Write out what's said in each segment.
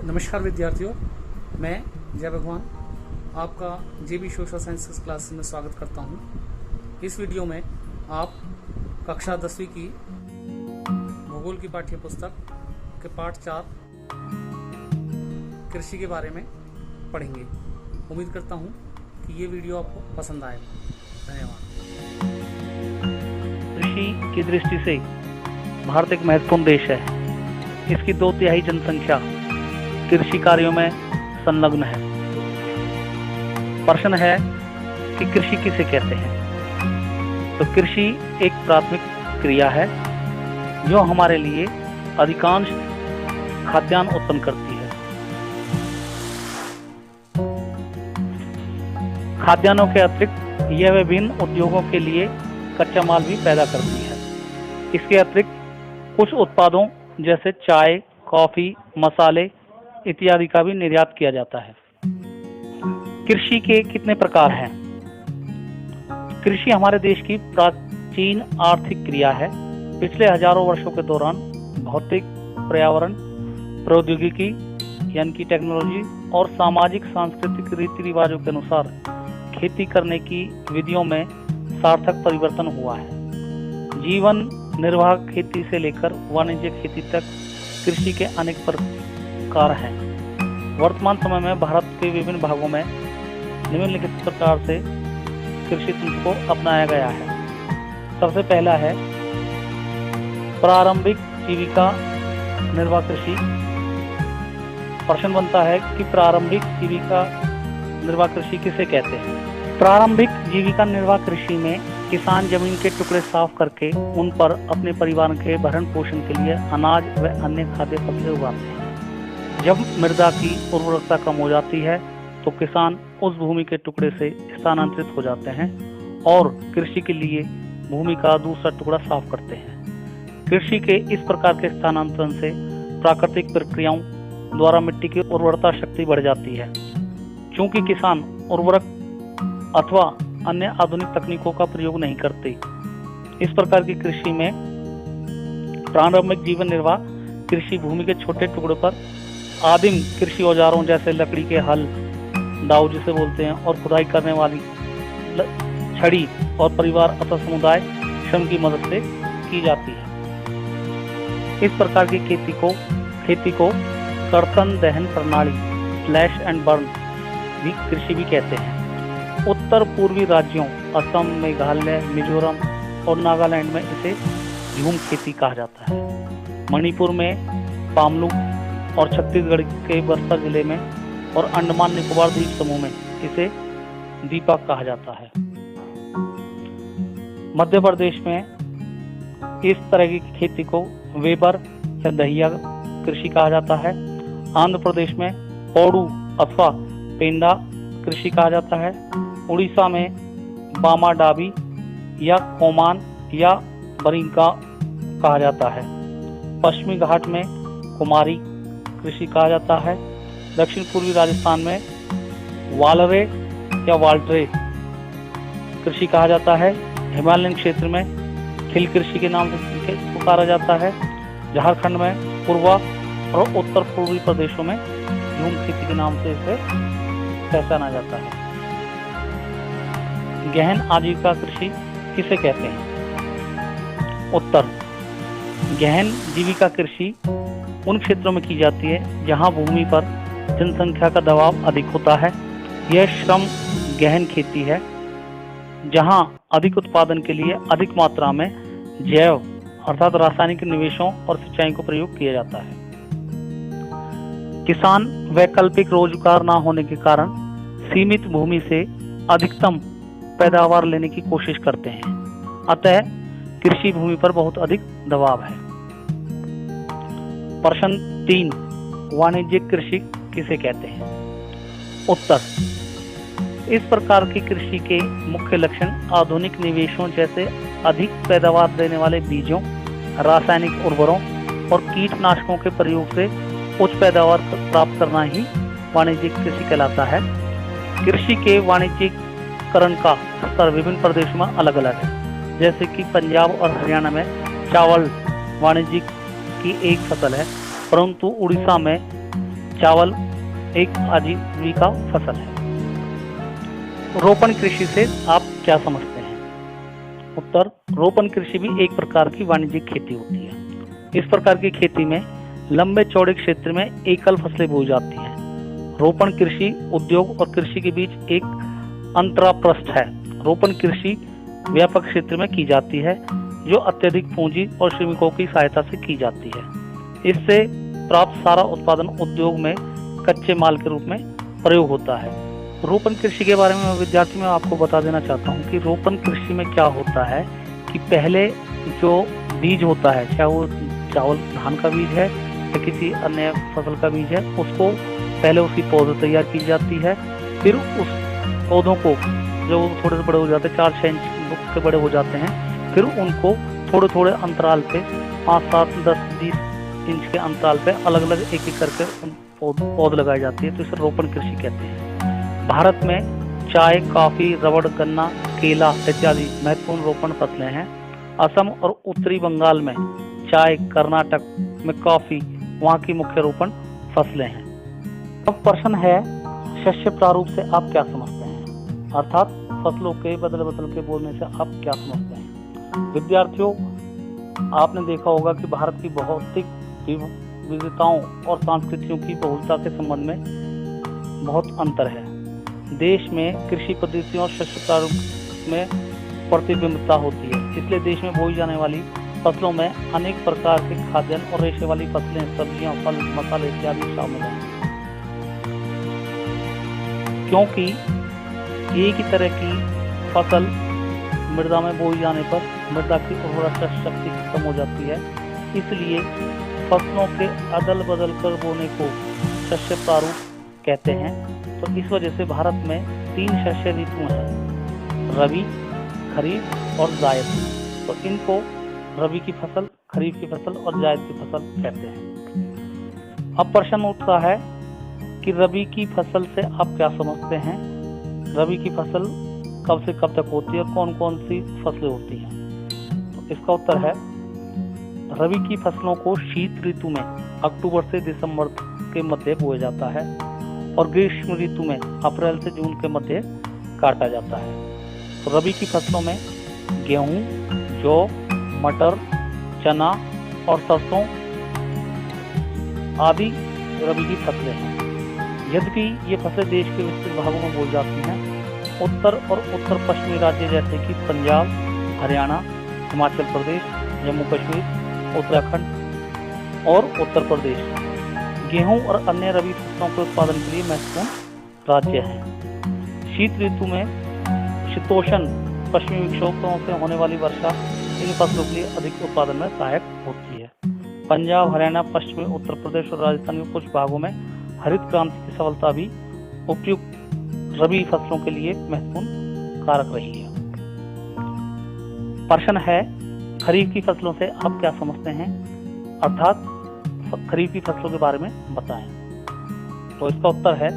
नमस्कार विद्यार्थियों, मैं जय भगवान आपका जेबी सोशल साइंसेस क्लास में स्वागत करता हूं। इस वीडियो में आप कक्षा 10वीं की भूगोल की पाठ्य पुस्तक के पाठ 4 कृषि के बारे में पढ़ेंगे। उम्मीद करता हूं कि ये वीडियो आपको पसंद आएगा। धन्यवाद। कृषि की दृष्टि से भारत एक महत्वपूर्ण देश है। इसकी 2/3 जनसंख्या कृषि कार्यों में संलग्न है। प्रश्न है कि कृषि किसे कहते हैं? तो कृषि एक प्राथमिक क्रिया है जो हमारे लिए अधिकांश खाद्यान्न उत्पन्न करती है। खाद्यान्नों के अतिरिक्त यह विभिन्न उद्योगों के लिए कच्चा माल भी पैदा करती है। इसके अतिरिक्त कुछ उत्पादों जैसे चाय, कॉफी, मसाले इत्यादि का भी निर्यात किया जाता है। कृषि के कितने प्रकार हैं? कृषि हमारे देश की प्राचीन आर्थिक क्रिया है। पिछले हजारों वर्षों के दौरान भौतिक, पर्यावरण, प्रौद्योगिकी यानी कि टेक्नोलॉजी और सामाजिक सांस्कृतिक रीति रिवाजों के अनुसार खेती करने की विधियों में सार्थक परिवर्तन हुआ है। जीवन निर्वाह खेती से लेकर वाणिज्यिक खेती तक कृषि के अनेक प्रकार हैं। वर्तमान समय में भारत के विभिन्न भागों में निम्नलिखित प्रकार से कृषि तंत्र को अपनाया गया है। सबसे पहला है प्रारंभिक जीविका निर्वाह कृषि। प्रश्न बनता है कि प्रारंभिक जीविका निर्वाह कृषि किसे कहते हैं? प्रारंभिक जीविका निर्वाह कृषि में किसान जमीन के टुकड़े साफ करके उन पर अपने परिवार के भरण पोषण के लिए अनाज व अन्य खाद्य फसलें उगाते हैं। जब मृदा की उर्वरकता कम हो जाती है तो किसान उस भूमि के टुकड़े से स्थानांतरित हो जाते हैं और कृषि के लिए भूमि का दूसरा टुकड़ा साफ करते हैं। कृषि के इस प्रकार के स्थानांतरण से प्राकृतिक प्रक्रियाओं द्वारा मिट्टी की उर्वरता शक्ति बढ़ जाती है। चूंकि किसान उर्वरक अथवा अन्य आधुनिक तकनीकों का प्रयोग नहीं करते, इस प्रकार की कृषि में प्रारंभिक जीवन निर्वाह कृषि भूमि के छोटे टुकड़ों पर आदिम कृषि औजारों जैसे लकड़ी के हल, दाव जिसे बोलते हैं, और खुदाई करने वाली छड़ी और परिवार अथवा समुदाय श्रम की मदद से की जाती है। इस प्रकार की खेती को कर्तन दहन प्रणाली स्लैश एंड बर्न भी कृषि भी कहते हैं। उत्तर पूर्वी राज्यों असम, मेघालय, मिजोरम और नागालैंड में इसे झूम खेती कहा जाता है। मणिपुर में पामलू और छत्तीसगढ़ के बस्तर जिले में और अंडमान निकोबार द्वीप समूह में इसे दीपक कहा जाता है। मध्य प्रदेश में इस तरह की खेती को वेबर या दहिया कृषि कहा जाता है। आंध्र प्रदेश में पौड़ू अथवा पेंडा कृषि कहा जाता है। उड़ीसा में बामा डाबी या कोमान या बरिंका कहा जाता है। पश्चिमी घाट में कुमारी कृषि कहा जाता है। दक्षिण पूर्वी राजस्थान में वालरे या वाल्टरे कृषि कहा जाता है। हिमालयन क्षेत्र में खिल कृषि के नाम से पुकारा जाता है। झारखंड में पूर्वा और उत्तर पूर्वी प्रदेशों में झूम खेती के नाम से इसे पहचाना जाता है। गहन आजीविका कृषि किसे कहते हैं? उत्तर, गहन जीविका कृषि उन क्षेत्रों में की जाती है जहां भूमि पर जनसंख्या का दबाव अधिक होता है। यह श्रम गहन खेती है जहां अधिक उत्पादन के लिए अधिक मात्रा में जैव अर्थात रासायनिक निवेशों और सिंचाई को प्रयोग किया जाता है। किसान वैकल्पिक रोजगार न होने के कारण सीमित भूमि से अधिकतम पैदावार लेने की कोशिश करते हैं, अतः कृषि भूमि पर बहुत अधिक दबाव है। प्रश्न 3, वाणिज्यिक कृषि किसे कहते हैं? उत्तर, इस प्रकार की कृषि के मुख्य लक्षण आधुनिक निवेशों जैसे अधिक पैदावार देने वाले बीजों, रासायनिक उर्वरों और कीटनाशकों के प्रयोग से उच्च पैदावार प्राप्त करना ही वाणिज्यिक कृषि कहलाता है। कृषि के वाणिज्यिकरण का स्तर विभिन्न प्रदेशों में अलग अलग है। जैसे कि पंजाब और हरियाणा में चावल वाणिज्यिक की एक फसल है, परंतु उड़ीसा में चावल एक आजीविका फसल है। रोपण कृषि से आप क्या समझते हैं? उत्तर, रोपण कृषि भी एक प्रकार की वाणिज्यिक खेती होती है। इस प्रकार की खेती में लंबे चौड़े क्षेत्र में एकल फसलें बोई जाती हैं। रोपण कृषि उद्योग और कृषि के बीच एक अंतराप्रस्थ है। रोपण कृषि व्यापक क्षेत्र में की जाती है, जो अत्यधिक पूंजी और श्रमिकों की सहायता से की जाती है। इससे प्राप्त सारा उत्पादन उद्योग में कच्चे माल के रूप में प्रयोग होता है। रोपण कृषि के बारे में विद्यार्थी मैं आपको बता देना चाहता हूँ कि रोपण कृषि में क्या होता है कि पहले जो बीज होता है, चाहे वो चावल धान का बीज है या किसी अन्य फसल का बीज है, उसको पहले उसकी पौध तैयार की जाती है। फिर उस पौधों को जो थोड़े से बड़े हो जाते हैं, 4-6 इंच के बड़े हो जाते हैं, फिर उनको थोड़े थोड़े अंतराल पे 5, 7, 10, 20 इंच के अंतराल पे अलग अलग एक एक करके पौध लगाई जाती है। तो इसे रोपण कृषि कहते हैं। भारत में चाय, कॉफी, रबड़, गन्ना, केला इत्यादि महत्वपूर्ण रोपण फसलें हैं। असम और उत्तरी बंगाल में चाय, कर्नाटक में कॉफी वहाँ की मुख्य रोपण फसलें हैं। अब प्रश्न है, शस्य प्रारूप से आप क्या समझते हैं? अर्थात फसलों के बदल बदल के बोलने से आप क्या समझते हैं? विद्यार्थियों, आपने देखा होगा कि भारत की भौतिक विविधताओं और संस्कृतियों की बहुलता के संबंध में बहुत अंतर है। देश में कृषि पद्धतियों और शस्य प्रारूप में प्रतिबिंबता होती है, इसलिए देश में बोई जाने वाली फसलों में अनेक प्रकार के खाद्यान्न और रेशे वाली फसलें, सब्जियां, फल, मसाले इत्यादि शामिल हैं। क्योंकि एक ही तरह की फसल मृदा में बोई जाने पर मृदा की उर्वरा शक्ति खत्म हो जाती है, इसलिए फसलों के अदल बदल कर बोने को शस्य प्रारूप कहते हैं। तो इस वजह से भारत में 3 शस्य ऋतु हैं, रबी, खरीफ और जायद। तो इनको रबी की फसल, खरीफ की फसल और जायद की फसल कहते हैं। अब प्रश्न उठता है कि रबी की फसल से आप क्या समझते हैं? रबी की फसल कब से कब तक होती है और कौन कौन सी फसलें होती हैं? तो इसका उत्तर है, रबी की फसलों को शीत ऋतु में अक्टूबर से दिसंबर के मध्य बोया जाता है और ग्रीष्म ऋतु में अप्रैल से जून के मध्य काटा जाता है। तो रबी की फसलों में गेहूं, जौ, मटर, चना और सरसों आदि रबी की फसलें हैं। यद्यपि ये फसलें देश के विस्तृत भागों में बोई जाती हैं, उत्तर और उत्तर पश्चिमी राज्य जैसे कि पंजाब, हरियाणा, हिमाचल प्रदेश, जम्मू कश्मीर, उत्तराखंड और उत्तर प्रदेश गेहूं और अन्य रबी फसलों के उत्पादन के लिए महत्वपूर्ण राज्य हैं। शीत ऋतु में शीतोष्ण पश्चिमी विक्षोभों से होने वाली वर्षा इन फसलों के लिए अधिक उत्पादन में सहायक होती है। पंजाब, हरियाणा, पश्चिमी उत्तर प्रदेश और राजस्थान के कुछ भागों में हरित क्रांति की सफलता भी उपयुक्त रबी फसलों के लिए महत्वपूर्ण कारक रही है। प्रश्न है, खरीफ की फसलों से आप क्या समझते हैं? अर्थात खरीफ की फसलों के बारे में बताएं। तो इसका उत्तर है,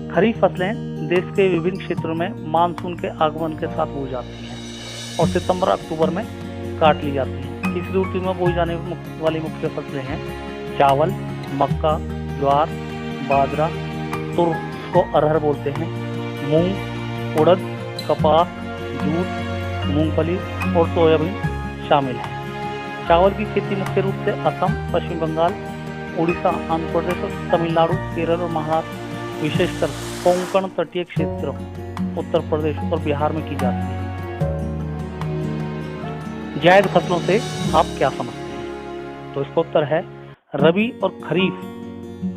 खरीफ फसलें देश के विभिन्न क्षेत्रों में मानसून के आगमन के साथ बोई जाती हैं और सितंबर अक्टूबर में काट ली जाती हैं। इस ऋतु में बोई जाने वाली मुख्य फसलें हैं चावल, मक्का, ज्वार, बाजरा, तुर को अरहर बोलते हैं, मूंग, उड़द, कपास, जूट, मूंगफली और सोयाबीन शामिल है। चावल की खेती मुख्य रूप से असम, पश्चिम बंगाल, उड़ीसा, आंध्र प्रदेश, तमिलनाडु, केरल और महाराष्ट्र, विशेषकर कोंकण तटीय क्षेत्रों, उत्तर प्रदेश और बिहार में की जाती है। जायद फसलों से आप क्या समझते हैं? तो इसका उत्तर है, रबी और खरीफ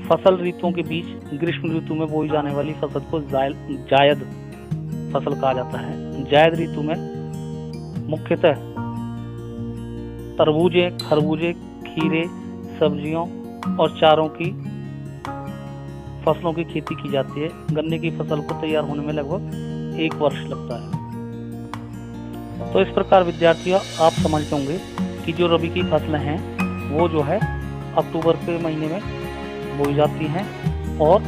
फसल ऋतुओं के बीच ग्रीष्म ऋतु में बोई जाने वाली फसल को जायद फसल कहा जाता है। जायद ऋतु में मुख्यतः तरबूजे, खरबूजे, खीरे, सब्जियों और चारों की फसलों की खेती की जाती है। गन्ने की फसल को तैयार होने में लगभग 1 वर्ष लगता है। तो इस प्रकार विद्यार्थियों, आप समझते होंगे कि जो रबी की फसलें हैं वो जो है अक्टूबर के महीने में बोई जाती हैं और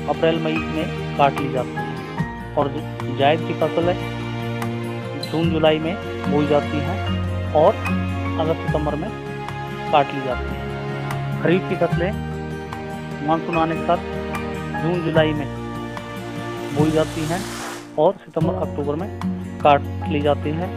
अप्रैल मई में काट ली जाती है, और जायद की फसल है जून जुलाई में बोई जाती हैं और अगस्त सितंबर में काट ली जाती हैं। खरीफ की फसलें मानसून आने के साथ जून जुलाई में बोई जाती हैं और सितंबर अक्टूबर में काट ली जाती है।